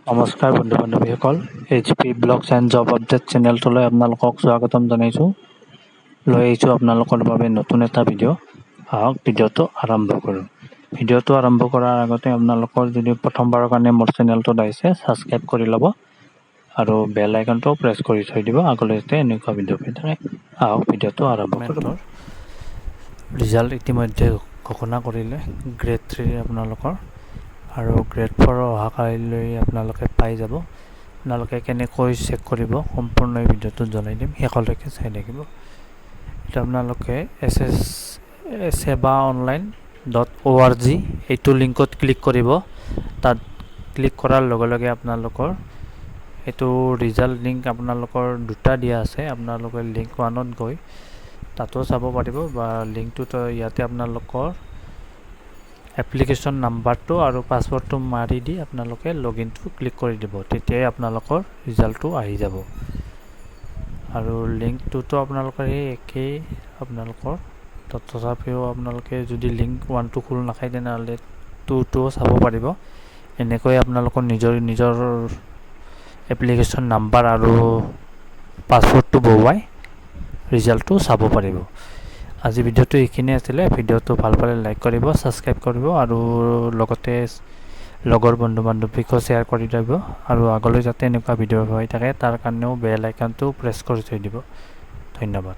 নমস্কাৰ বন্ধু বান্ধৱীসকল, HP blogs and job update চেনেলটোলৈ আপোনালোকক স্বাগতম জনাইছোঁ। লৈ আহিছোঁ আপোনালোকৰ বাবে নতুন এটা ভিডিঅ'। আহক ভিডিঅ'টো আৰম্ভ কৰোঁ। ভিডিঅ'টো আৰম্ভ কৰাৰ আগতে আপোনালোকৰ যদি প্ৰথমবাৰৰ কাৰণে মোৰ চেনেলটোত আহিছে, ছাবস্ক্ৰাইব কৰি ল'ব আৰু বেল আইকনটো প্ৰেছ কৰি থৈ দিব, আগলৈ যাতে এনেকুৱা ভিডিঅ' পাই থাকে। আহক ভিডিঅ'টো আৰম্ভ কৰোঁ। ৰিজাল্ট ইতিমধ্যে ঘোষণা কৰিলে গ্ৰেড 3 আপোনালোকৰ, আৰু গ্ৰেড 4 অহাকালিলৈ আপোনালোকে পাই যাব। আপোনালোকে কেনেকৈ চেক কৰিব সম্পূৰ্ণ এই ভিডিঅ'টোত জনাই দিম, শেষলৈকে চাই থাকিব। এতিয়া আপোনালোকে sevaonline.org এইটো লিংকত ক্লিক কৰিব। তাত ক্লিক কৰাৰ লগে লগে আপোনালোকৰ এইটো ৰিজাল্ট লিংক আপোনালোকৰ দুটা দিয়া আছে। আপোনালোকে লিংক 1ত গৈ তাতো চাব পাৰিব, বা লিংকটোত ইয়াতে আপোনালোকৰ এপ্লিকেশ্যন নাম্বাৰটো আৰু পাছৱৰ্ডটো মাৰি দি আপোনালোকে লগইনটো ক্লিক কৰি দিব, তেতিয়াই আপোনালোকৰ ৰিজাল্টটো আহি যাব। আৰু লিংকটোতো আপোনালোকৰ সেই একেই আপোনালোকৰ, তথাপিও আপোনালোকে যদি লিংক 1টো খোল নাখায় তেনেহ'লে 2টো চাব পাৰিব। এনেকৈ আপোনালোকৰ নিজৰ এপ্লিকেশ্যন নাম্বাৰ আৰু পাছৱৰ্ডটো বহুৱাই ৰিজাল্টটো চাব পাৰিব। আজি ভিডিঅ'টো এইখিনিয়ে আছিলে। ভিডিঅ'টো ভাল পালে লাইক কৰিব, ছাবস্ক্ৰাইব কৰিব আৰু লগতে লগৰ বন্ধু বান্ধৱীকো শ্বেয়াৰ কৰি দিব। আৰু আগলৈ যাতে এনেকুৱা ভিডিঅ' হৈ থাকে তাৰ কাৰণেও বেল আইকনটো প্ৰেছ কৰি থৈ দিব। ধন্যবাদ।